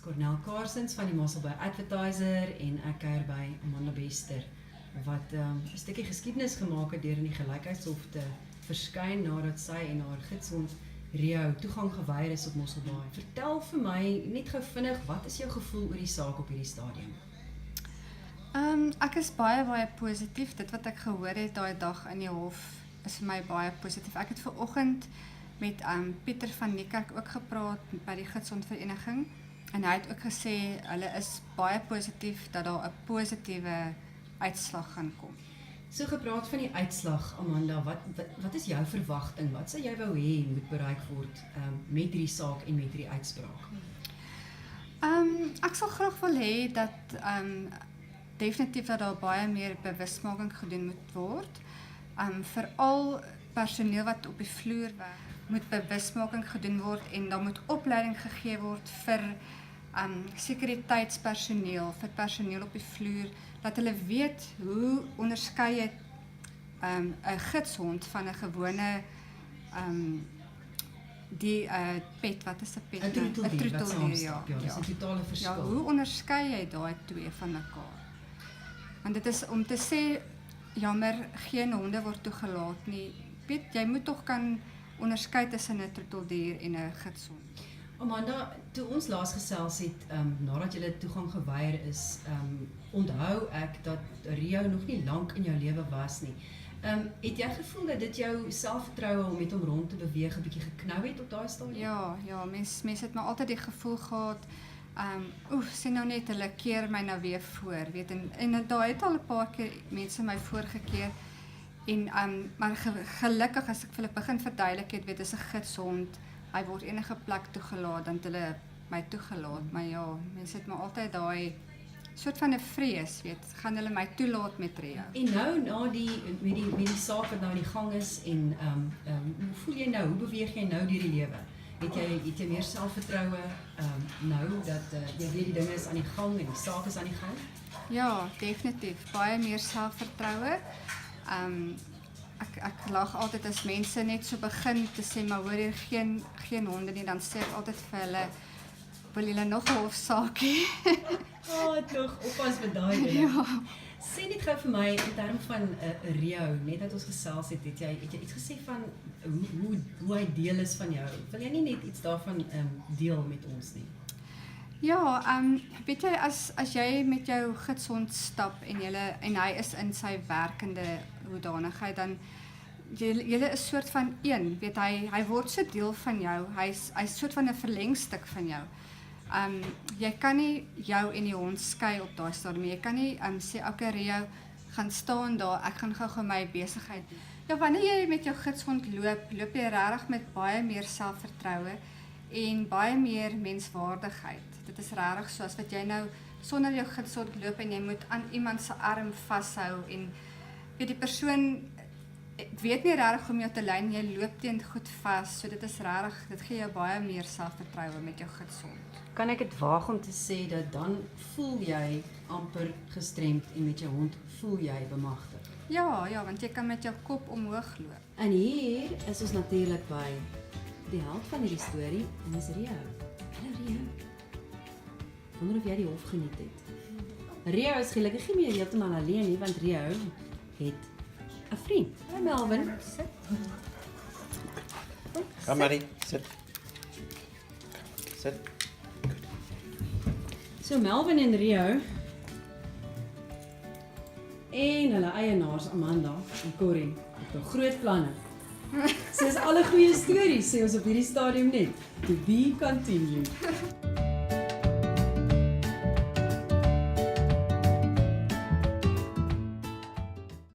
Cornel Kaarsens van die Mosselbaai Advertiser en ek kuier by Amanda Bester wat 'n stukkie geskiedenis gemaak het deur in die Gelykheidshof te verskyn nadat sy en haar gidshond Rio toegang geweier is op Mosselbaai. Vertel vir my net gou vinnig, wat is jou gevoel oor die saak op hierdie stadium? Ek is baie positief. Dit wat ek gehoor het daai dag in die hof is vir my baie positief. Ek het vanoggend met Pieter van Niekerk ook gepraat by die Gidsondvereniging en hy het ook gesê hulle is baie positief dat daar 'n positiewe uitslag gaan kom. So gepraat van die uitslag, Amanda, wat is jou verwagting? Wat sou jy wou hê moet bereik word met hierdie saak en met hierdie uitspraak? Ek sal graag wil hê dat definitief dat daar baie meer bewusmaking gedoen moet word. Veral personeel wat op die vloer werk, moet bewusmaking gedoen word en daar moet opleiding gegee word vir sekuriteitspersoneel, vir personeel op die vloer, dat hulle weet hoe onderskei jy 'n gidshond van 'n gewone pet, wat is 'n pet? 'n troeteldier wat saamstap, ja, dis 'n totale Ja, verskil. hoe onderskei jy daai twee van mekaar? Want dit is om te sê, jammer, geen honde word toegelaat nie. Weet, jy moet tog kan onderskei tussen 'n troeteldier en 'n gidshond. Amanda, toe ons laas gesels het, nadat jy toegang geweier is, onthou ek dat Rio nog nie lank in jou lewe was nie. Het jy gevoel dat dit jou selfvertroue om met hom rond te beweeg 'n bietjie geknou het op daai stadium? Ja, mens het maar altyd die gevoel gehad, sien nou net, hulle keer my nou weer voor, weet, en daar het al 'n paar keer mense my voorgekeer, en maar gelukkig as ek vir hulle begin verduidelik het, weet, is 'n gidshond, hy word enige plek toegelaat, dan het hulle my toegelaat, maar ja, mense het maar altyd daai soort van 'n vrees, weet, gaan hulle my toelaat met Rio? En nou, met die saak wat nou aan die gang is, en hoe voel jy nou, hoe beweeg jy nou deur die lewe? Het jy meer selfvertroue nou, dat jy weet die dinge is aan die gang en die saak is aan die gang? Ja, definitief, baie meer selfvertroue. Ek lag altyd as mense net so begin te sê, maar hoor hier geen honde nie, dan sê ek altyd vir hulle, wil julle nog 'n hofsaak hê? Tog, oppas met daai ding. Ja. Sê net gou vir my, in terme van Rio, net dat ons gesels het, het jy iets gesê van hoe hy deel is van jou? Wil jy nie net iets daarvan deel met ons nie? Ja, weet jy, as jy met jou gidshond stap en hy is in sy werkende hoedanigheid, dan julle is soort van een, weet, hy word so deel van jou, hy's soort van 'n verlengstuk van jou. Jy kan nie jou en die hond skei op daai stadium. Jy kan nie sê, okay Rio, gaan staan daar, ek gaan gou my besigheid doen. Ja, wanneer jy met jou gidshond loop jy regtig met baie meer selfvertroue en baie meer menswaardigheid. Dit is regtig so, as wat jy nou sonder jou gidshond loop en jy moet aan iemand se arm vashou en weet, die persoon weet nie regtig om jou te lei, jy loop teen goed vas, so dit is regtig, dit gee jou baie meer selfvertroue met jou gidshond. Kan ek dit waag om te sê dat dan voel jy amper gestremd en met jou hond voel jy bemagtig? Ja, want jy kan met jou kop omhoog loop. En hier is ons natuurlik by die held van hierdie storie, en dis Rio. Hallo Rio. Wonder of jy die hof geniet het. Rio is gelukkig nie meer heeltemal alleen nie, want Rio het 'n vriend. Hallo Melvin. Sit. Kom Marie, sit. Sit. So Melvin en Rio en hulle eienaars Amanda en Corrie het nog groot planne. Soos alle goeie stories sê ons op hierdie stadium net, to be continued.